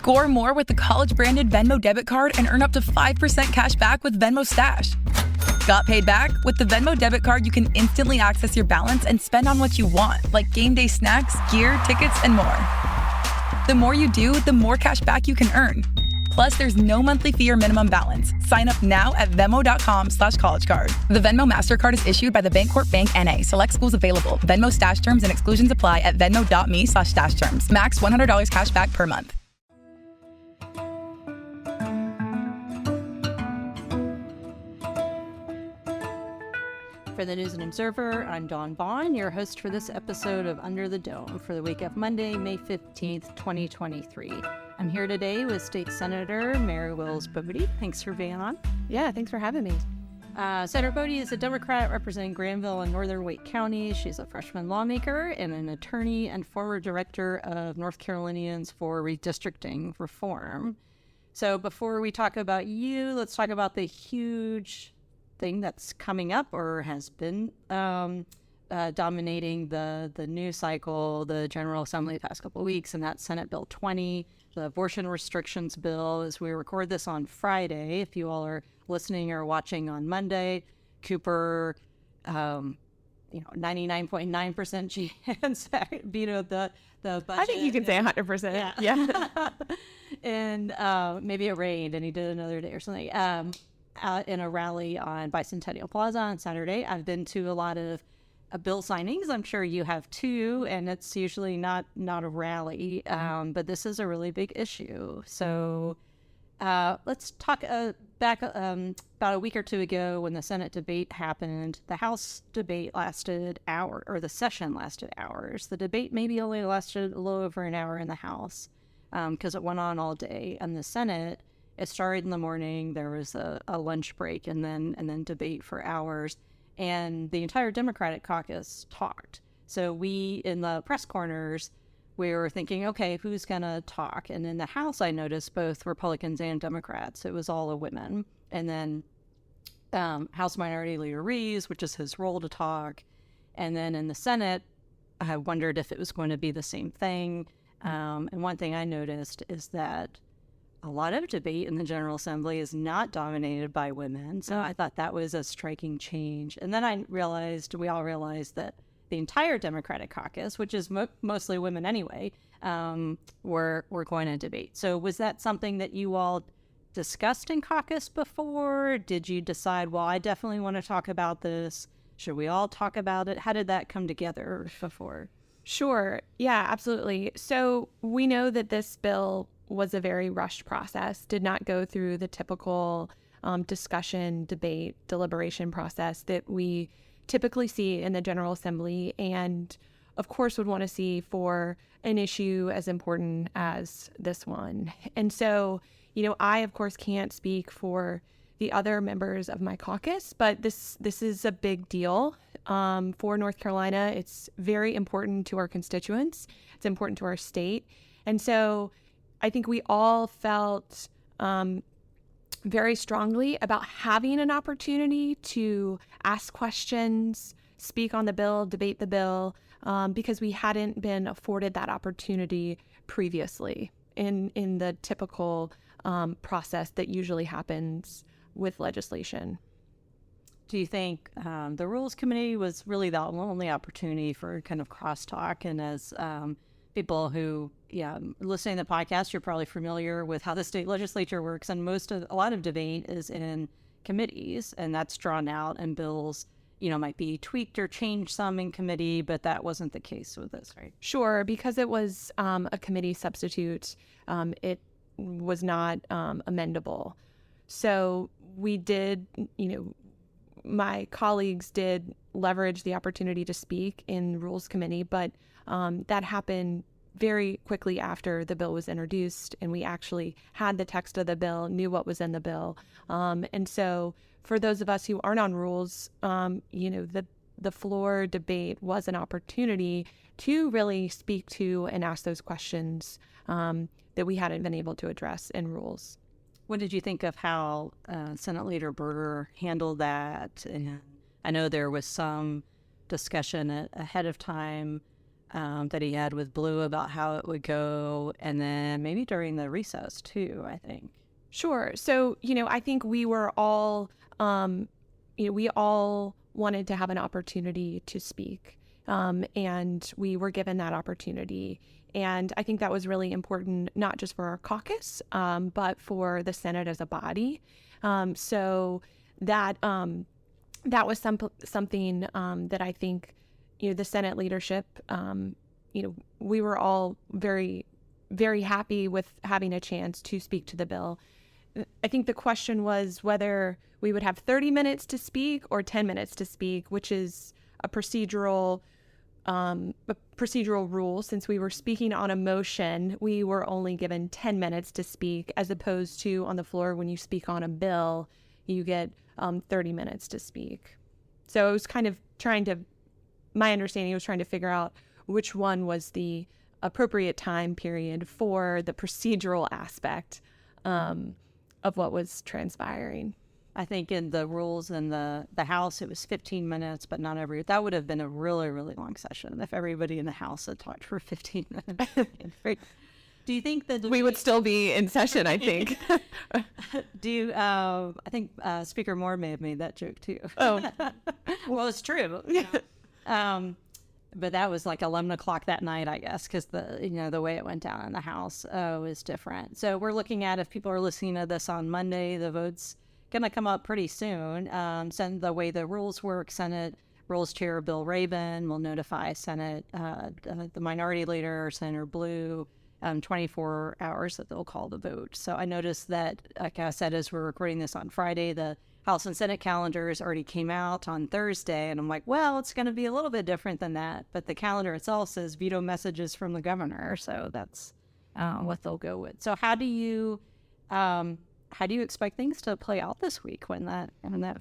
Score more with the college-branded Venmo debit card and earn up to 5% cash back with Venmo Stash. Got paid back? With the Venmo debit card, you can instantly access your balance and spend on what you want, like game day snacks, gear, tickets, and more. The more you do, the more cash back you can earn. Plus, there's no monthly fee or minimum balance. Sign up now at Venmo.com/collegecard. The Venmo MasterCard is issued by the Bancorp Bank N.A. Select schools available. Venmo Stash terms and exclusions apply at venmo.me/stash terms. Max $100 cash back per month. For the News and Observer, I'm Dawn Vaughan, your host for this episode of Under the Dome for the week of Monday, May 15th, 2023. I'm here today with State Senator Mary Wills Bode. Thanks for being on. Yeah, thanks for having me. Senator Bode is a Democrat representing Granville and Northern Wake County. She's a freshman lawmaker and an attorney and former director of North Carolinians for Redistricting Reform. So before we talk about you, let's talk about the huge thing that's coming up or has been dominating the news cycle, the General Assembly the past couple of weeks, and that's Senate Bill 20, the abortion restrictions bill. As we record this on Friday, if you all are listening or watching on Monday, Cooper, 99.9% chance vetoed the budget. I think you can say 100%. Yeah. And maybe it rained and he did another day or something. Out in a rally on Bicentennial Plaza on Saturday. I've been to a lot of bill signings. I'm sure you have too, and it's usually not a rally, but this is a really big issue. So let's talk back about a week or two ago when the Senate debate happened. The House debate lasted hours, or the session lasted hours. The debate maybe only lasted a little over an hour in the House because it went on all day. And the Senate, it started in the morning. There was a lunch break and then debate for hours. And the entire Democratic caucus talked. So we, in the press corners, we were thinking, okay, who's going to talk? And in the House, I noticed both Republicans and Democrats. It was all of women. And then House Minority Leader Reeves, which is his role to talk. And then in the Senate, I wondered if it was going to be the same thing. And one thing I noticed is that a lot of debate in the General Assembly is not dominated by women. So I thought that was a striking change. And then we all realized that the entire Democratic caucus, which is mostly women anyway, were going to debate. So was that something that you all discussed in caucus before? Did you decide, well, I definitely want to talk about this? Should we all talk about it? How did that come together before? Sure. Yeah, absolutely. So we know that this bill was a very rushed process, did not go through the typical discussion, debate, deliberation process that we typically see in the General Assembly, and of course would want to see for an issue as important as this one. And so, I of course can't speak for the other members of my caucus, but this is a big deal for North Carolina. It's very important to our constituents. It's important to our state. And so I think we all felt very strongly about having an opportunity to ask questions, speak on the bill, debate the bill, because we hadn't been afforded that opportunity previously in the typical process that usually happens with legislation. Do you think the Rules Committee was really the only opportunity for kind of crosstalk? And as people who, listening to the podcast, you're probably familiar with how the state legislature works, and a lot of debate is in committees, and that's drawn out, and bills, might be tweaked or changed some in committee, but that wasn't the case with this, right? Sure, because it was a committee substitute, it was not amendable. So we did, my colleagues did leverage the opportunity to speak in Rules Committee, but that happened very quickly after the bill was introduced, and we actually had the text of the bill, knew what was in the bill. And so for those of us who aren't on rules, the floor debate was an opportunity to really speak to and ask those questions that we hadn't been able to address in rules. What did you think of how Senate Leader Berger handled that? And I know there was some discussion ahead of time that he had with Blue about how it would go, and then maybe during the recess too, I think. Sure. So, I think we were all, we all wanted to have an opportunity to speak, and we were given that opportunity. And I think that was really important, not just for our caucus, but for the Senate as a body. So that was something that I think, the Senate leadership, we were all very, very happy with having a chance to speak to the bill. I think the question was whether we would have 30 minutes to speak or 10 minutes to speak, which is a procedural rule. Since we were speaking on a motion, we were only given 10 minutes to speak, as opposed to on the floor when you speak on a bill, you get 30 minutes to speak. So it was kind of my understanding was trying to figure out which one was the appropriate time period for the procedural aspect of what was transpiring. I think in the rules in the House, it was 15 minutes, but that would have been a really, really long session if everybody in the House had talked for 15 minutes. Do you think that we would still be in session, I think. I think Speaker Moore may have made that joke too. Oh, well, it's true. But that was like 11 o'clock that night, I guess, because the way it went down in the House was different. So we're looking at, if people are listening to this on Monday, the vote's going to come up pretty soon. The way the rules work, Senate Rules Chair Bill Rabin will notify Senate, the Minority Leader, Senator Blue, 24 hours that they'll call the vote. So I noticed that, like I said, as we're recording this on Friday, the House and Senate calendars already came out on Thursday, and I'm like, well, it's going to be a little bit different than that. But the calendar itself says veto messages from the governor, so that's what they'll go with. So how do you expect things to play out this week when that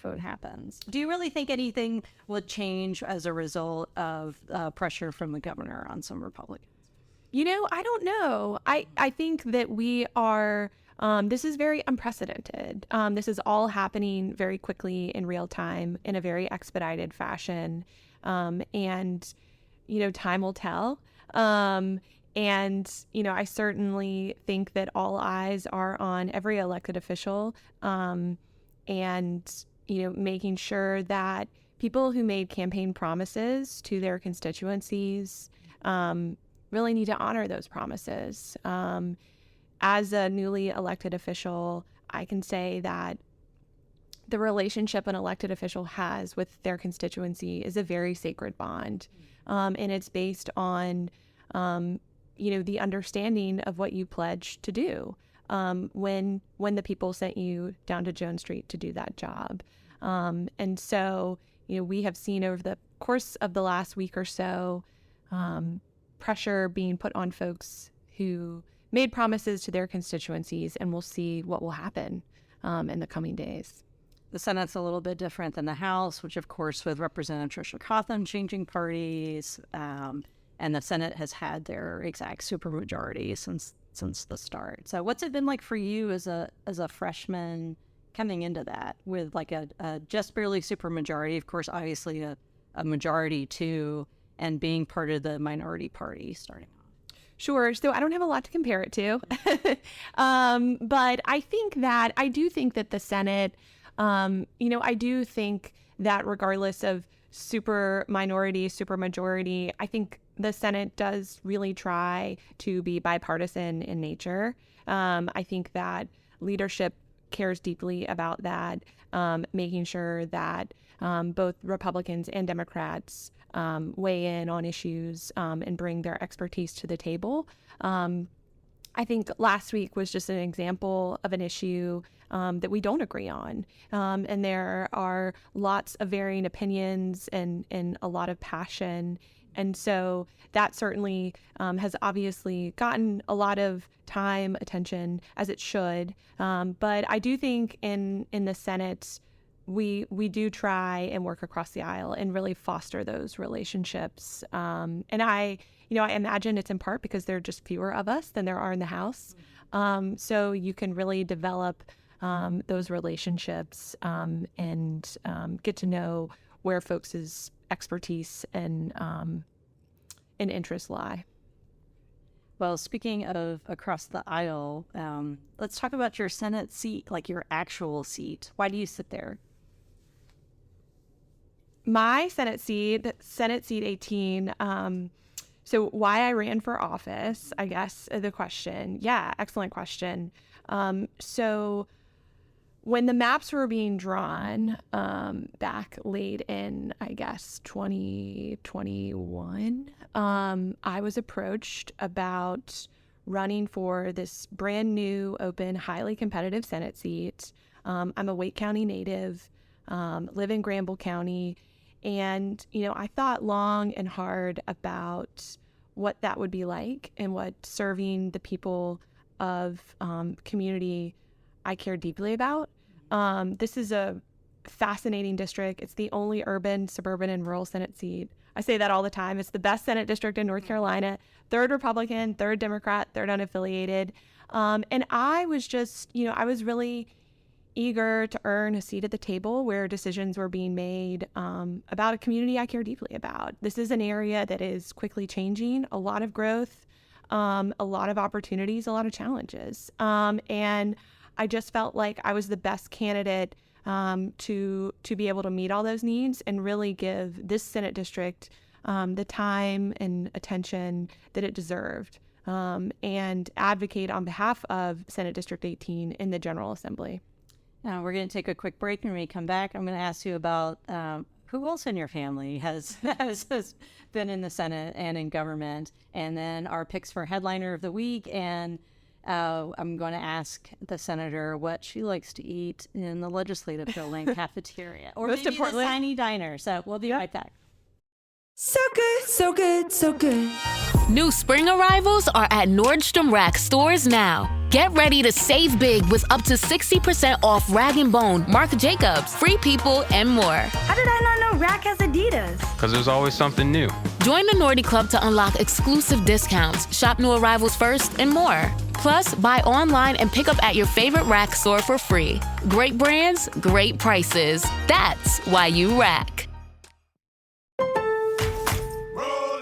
vote happens? Do you really think anything will change as a result of pressure from the governor on some Republicans? I don't know. I think that we are, this is very unprecedented. This is all happening very quickly in real time in a very expedited fashion. And, time will tell. And, I certainly think that all eyes are on every elected official, and, making sure that people who made campaign promises to their constituencies, really need to honor those promises. As a newly elected official, I can say that the relationship an elected official has with their constituency is a very sacred bond. And it's based on, the understanding of what you pledged to do when the people sent you down to Jones Street to do that job. And so, we have seen over the course of the last week or so, pressure being put on folks who made promises to their constituencies, and we'll see what will happen in the coming days. The Senate's a little bit different than the House, which, of course, with Representative Tricia Cotton changing parties, and the Senate has had their exact supermajority since the start. So what's it been like for you as a freshman coming into that with like a just barely supermajority, of course, obviously a majority too, and being part of the minority party starting off? Sure. So I don't have a lot to compare it to. But I do think that the Senate, I do think that regardless of super minority, super majority, I think the Senate does really try to be bipartisan in nature. I think that leadership cares deeply about that, making sure that both Republicans and Democrats weigh in on issues and bring their expertise to the table. I think last week was just an example of an issue that we don't agree on. And there are lots of varying opinions and a lot of passion. And so that certainly has obviously gotten a lot of time, attention, as it should. But I do think in the Senate, we do try and work across the aisle and really foster those relationships. And I imagine it's in part because there are just fewer of us than there are in the House. So you can really develop those relationships and get to know where folks' expertise and and interests lie. Well, speaking of across the aisle, let's talk about your Senate seat, like your actual seat. Why do you sit there? My Senate seat 18, so why I ran for office, I guess, the question. Yeah, excellent question. So when the maps were being drawn back late in, I guess, 2021, I was approached about running for this brand new, open, highly competitive Senate seat. I'm a Wake County native, live in Granville County. And, I thought long and hard about what that would be like and what serving the people of community I care deeply about. This is a fascinating district. It's the only urban, suburban, and rural Senate seat. I say that all the time. It's the best Senate district in North Carolina, 3rd Republican, 3rd Democrat, 3rd unaffiliated. And I was just, I was really eager to earn a seat at the table where decisions were being made about a community I care deeply about. This is an area that is quickly changing, a lot of growth, a lot of opportunities, a lot of challenges. And I just felt like I was the best candidate to be able to meet all those needs and really give this Senate district the time and attention that it deserved, and advocate on behalf of Senate District 18 in the General Assembly. Now, we're going to take a quick break, and when we come back, I'm going to ask you about who else in your family has been in the Senate and in government, and then our picks for headliner of the week. And I'm going to ask the senator what she likes to eat in the legislative building cafeteria, or Most maybe importantly, the tiny diner. So we'll be right back. So good, so good, so good. New spring arrivals are at Nordstrom Rack stores now. Get ready to save big with up to 60% off Rag & Bone, Marc Jacobs, Free People, and more. How did I not know Rack has Adidas? Because there's always something new. Join the Nordy Club to unlock exclusive discounts, shop new arrivals first, and more. Plus, buy online and pick up at your favorite Rack store for free. Great brands, great prices. That's why you Rack.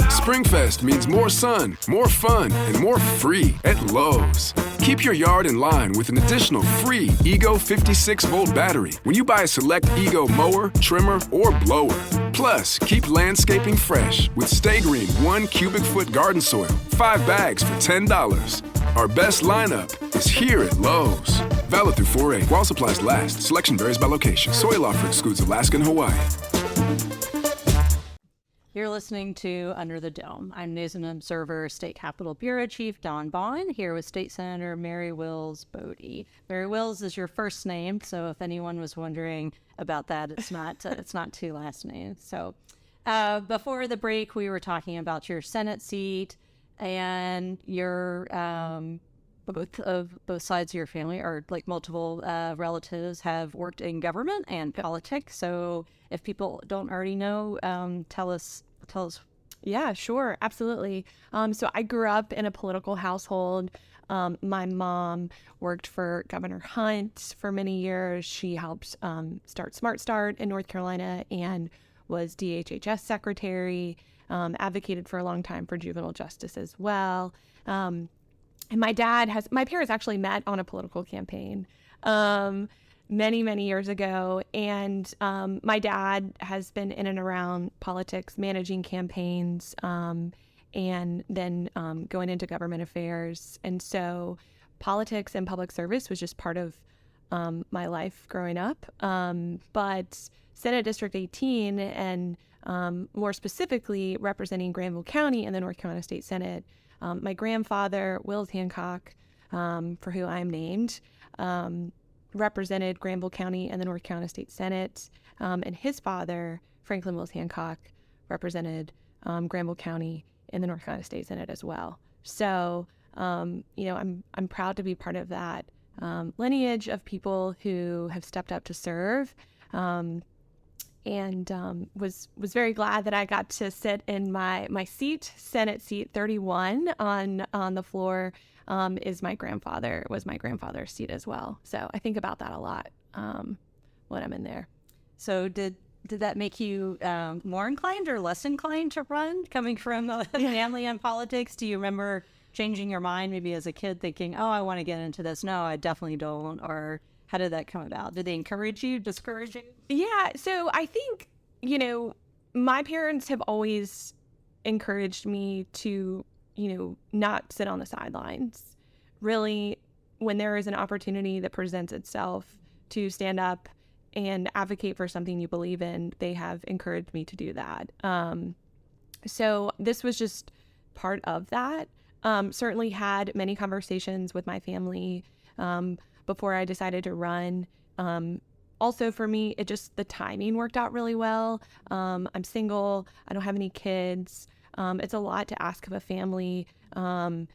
Springfest means more sun, more fun, and more free at Lowe's. Keep your yard in line with an additional free Ego 56-volt battery when you buy a select Ego mower, trimmer, or blower. Plus, keep landscaping fresh with Stay Green 1 cubic foot garden soil, 5 bags for $10. Our best lineup is here at Lowe's. Valid through 4/8 while supplies last. Selection varies by location. Soil offer excludes Alaska and Hawaii. You're listening to Under the Dome. I'm News and Observer State Capitol Bureau Chief Dawn Vaughan, here with State Senator Mary Wills Bode. Mary Wills is your first name, so if anyone was wondering about that, it's not two last names. So before the break, we were talking about your Senate seat, and your both sides of your family, or like multiple relatives, have worked in government and politics. So if people don't already know, tell us. Yeah, sure. Absolutely. So I grew up in a political household. My mom worked for Governor Hunt for many years. She helped start Smart Start in North Carolina and was DHHS secretary, advocated for a long time for juvenile justice as well. And my parents actually met on a political campaign many, many years ago. And my dad has been in and around politics, managing campaigns, and then going into government affairs. And so politics and public service was just part of my life growing up. But Senate District 18, and more specifically representing Granville County in the North Carolina State Senate, my grandfather, Wills Hancock, for who I am named, represented Granville County in the North Carolina State Senate, and his father, Franklin Wills Hancock, represented Granville County in the North Carolina State Senate as well. So, I'm proud to be part of that lineage of people who have stepped up to serve, and was very glad that I got to sit in my seat, Senate seat 31 on the floor. Was my grandfather's seat as well. So I think about that a lot when I'm in there. So did did that make you more inclined or less inclined to run, coming from a family on politics? Do you remember changing your mind maybe as a kid, thinking, oh, I want to get into this? No, I definitely don't. Or how did that come about? Did they encourage you, discourage you? Yeah, so I think, my parents have always encouraged me to, not sit on the sidelines. Really, when there is an opportunity that presents itself to stand up and advocate for something you believe in, they have encouraged me to do that. So this was just part of that. Certainly had many conversations with my family before I decided to run. Also for me, the timing worked out really well. I'm single. I don't have any kids. It's a lot to ask of a family to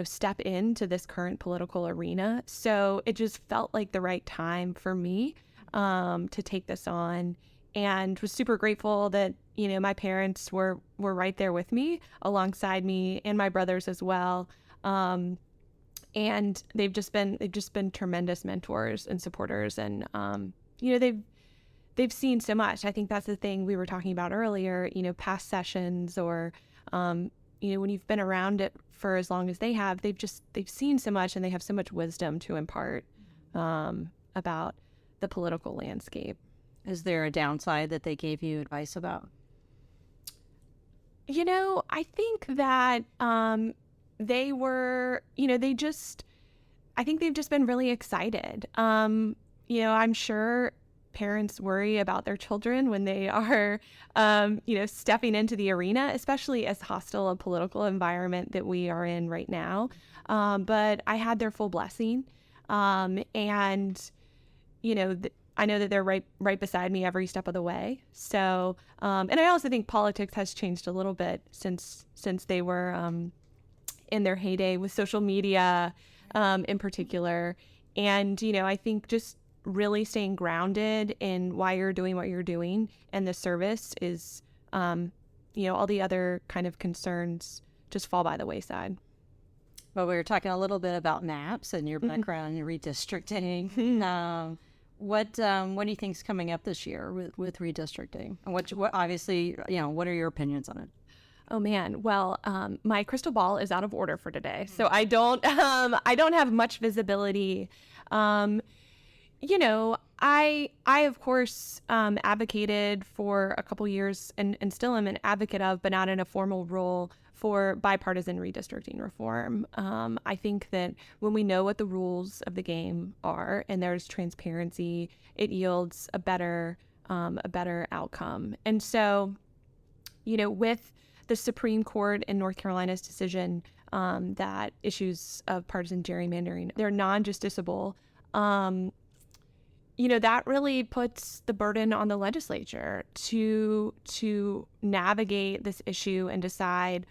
step into this current political arena. So it just felt like the right time for me to take this on, and was super grateful that, my parents were right there with me, alongside me, and my brothers as well. And they've just been tremendous mentors and supporters, and they've seen so much. I think that's the thing we were talking about earlier, past sessions, or when you've been around it for as long as they have, they've seen so much, and they have so much wisdom to impart about the political landscape. Is there a downside that they gave you advice about? I think that they were, I think they've just been really excited. I'm sure parents worry about their children when they are, stepping into the arena, especially as hostile a political environment that we are in right now. But I had their full blessing. And, I know that they're right beside me every step of the way. So, and I also think politics has changed a little bit since they were in their heyday with social media in particular. And, I think just really staying grounded in why you're doing what you're doing, and the service is, all the other kind of concerns just fall by the wayside. Well, we were talking a little bit about maps and your background in redistricting. What do you think is coming up this year with redistricting? And what obviously, what are your opinions on it? Oh man, well, my crystal ball is out of order for today, so I don't have much visibility. I of course advocated for a couple years, and still am an advocate of, but not in a formal role, for bipartisan redistricting reform. I think that when we know what the rules of the game are and there's transparency, it yields a better outcome. And so, with the Supreme Court in North Carolina's decision that issues of partisan gerrymandering, they're non-justiciable. That really puts the burden on the legislature to navigate this issue and decide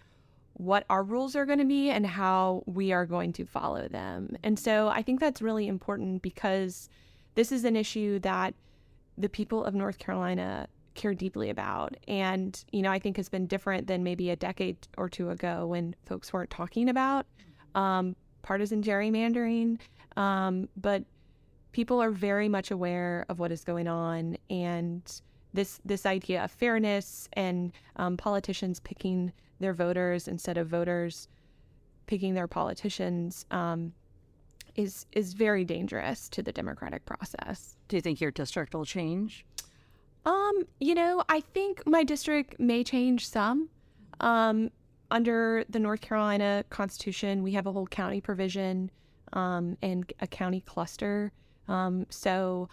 what our rules are going to be and how we are going to follow them. And so I think that's really important, because this is an issue that the people of North Carolina care deeply about. And, I think has been different than maybe a decade or two ago, when folks weren't talking about partisan gerrymandering. But people are very much aware of what is going on, and this idea of fairness and politicians picking their voters instead of voters picking their politicians is very dangerous to the democratic process. Do you think your district will change? I think my district may change some. Under the North Carolina Constitution, we have a whole county provision and a county cluster. So,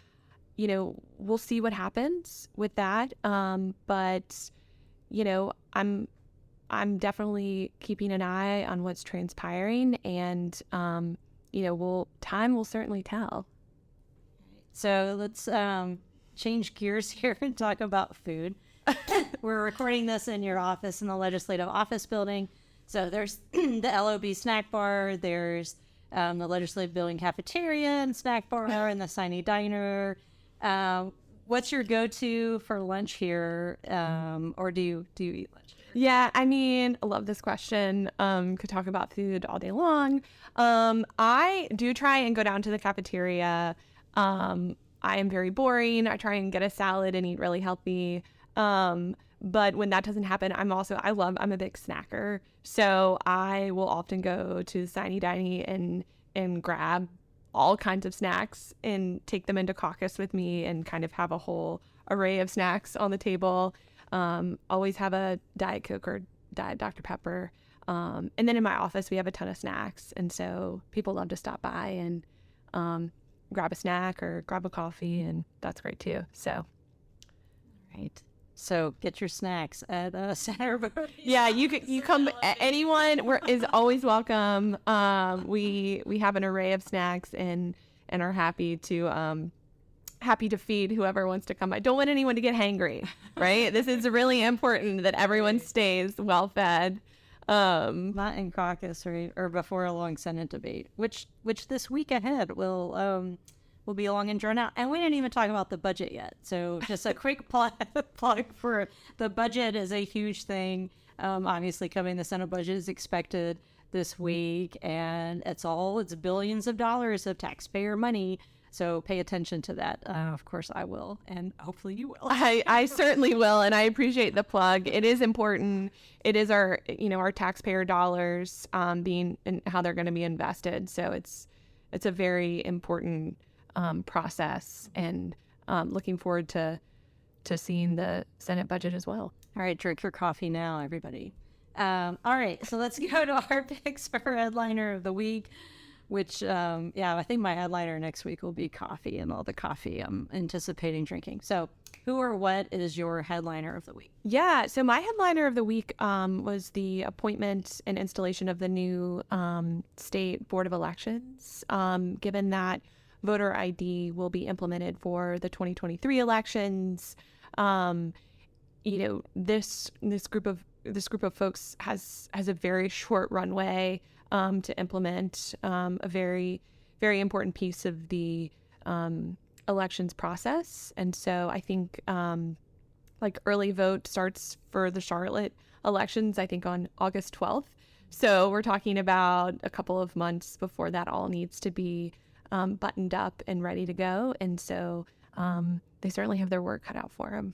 we'll see what happens with that. But, I'm definitely keeping an eye on what's transpiring, and, time will certainly tell. So let's change gears here and talk about food. We're recording this in your office in the Legislative Office Building. So there's the LOB snack bar, there's the Legislative Building cafeteria and snack bar, and the Siney Diner. What's your go-to for lunch here, or do you eat lunch? Yeah, I love this question. Could talk about food all day long. I do try and go down to the cafeteria I am very boring. I try and get a salad and eat really healthy. But when that doesn't happen, I'm a big snacker. So I will often go to Siny Diny and grab all kinds of snacks and take them into caucus with me and kind of have a whole array of snacks on the table. Always have a Diet Coke or Diet Dr. Pepper. And then in my office, we have a ton of snacks. And so people love to stop by and grab a snack or grab a coffee. And that's great too. So. Right. So get your snacks at Senator Bode. Yeah, you come. Anyone is always welcome. We have an array of snacks and are happy to feed whoever wants to come. I don't want anyone to get hangry, right? This is really important that everyone stays well fed. Not in caucus or before a long Senate debate, which this week ahead will be long and drawn out. And we didn't even talk about the budget yet. So just a quick plug for the budget is a huge thing. Obviously coming, the Senate budget is expected this week, and it's billions of dollars of taxpayer money. So pay attention to that. Of course I will, and hopefully you will. I certainly will, and I appreciate the plug. It is important. It is our taxpayer dollars being and how they're going to be invested. So it's a very important process, and looking forward to seeing the Senate budget as well. All right, drink your coffee now, everybody. All right, so let's go to our picks for headliner of the week, which, I think my headliner next week will be coffee and all the coffee I'm anticipating drinking. So who or what is your headliner of the week? Yeah, so my headliner of the week was the appointment and installation of the new state board of elections, given that voter ID will be implemented for the 2023 elections. This group of folks has a very short runway to implement a very, very important piece of the elections process. And so I think early vote starts for the Charlotte elections, I think on August 12th. So we're talking about a couple of months before that all needs to be buttoned up and ready to go. And so they certainly have their work cut out for them.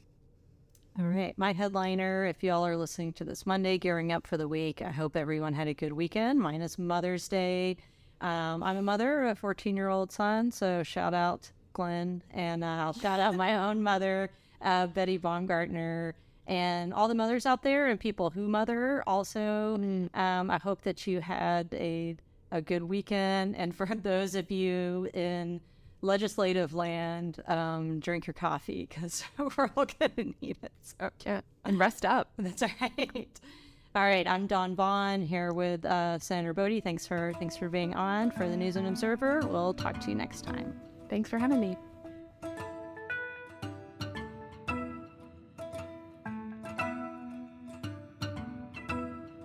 All right. My headliner, if y'all are listening to this Monday, gearing up for the week, I hope everyone had a good weekend, minus Mother's Day. I'm a mother, a 14-year-old son, so shout out Glenn, and I'll shout out my own mother, Betty Baumgartner, and all the mothers out there and people who mother also. I hope that you had a good weekend. And for those of you in legislative land, drink your coffee because we're all going to need it. So yeah, and rest up. That's all right. All right, I'm Dawn Vaughan here with Senator Bode. Thanks for being on for the News and Observer. We'll talk to you next time. Thanks for having me.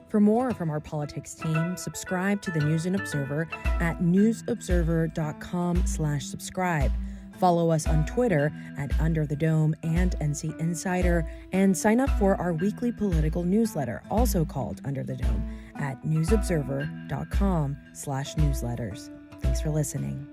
For more from our politics team, subscribe to the News and Observer at newsobserver.com/subscribe. Follow us on Twitter at Under the Dome and NC Insider, and sign up for our weekly political newsletter, also called Under the Dome, at newsobserver.com/newsletters. Thanks for listening.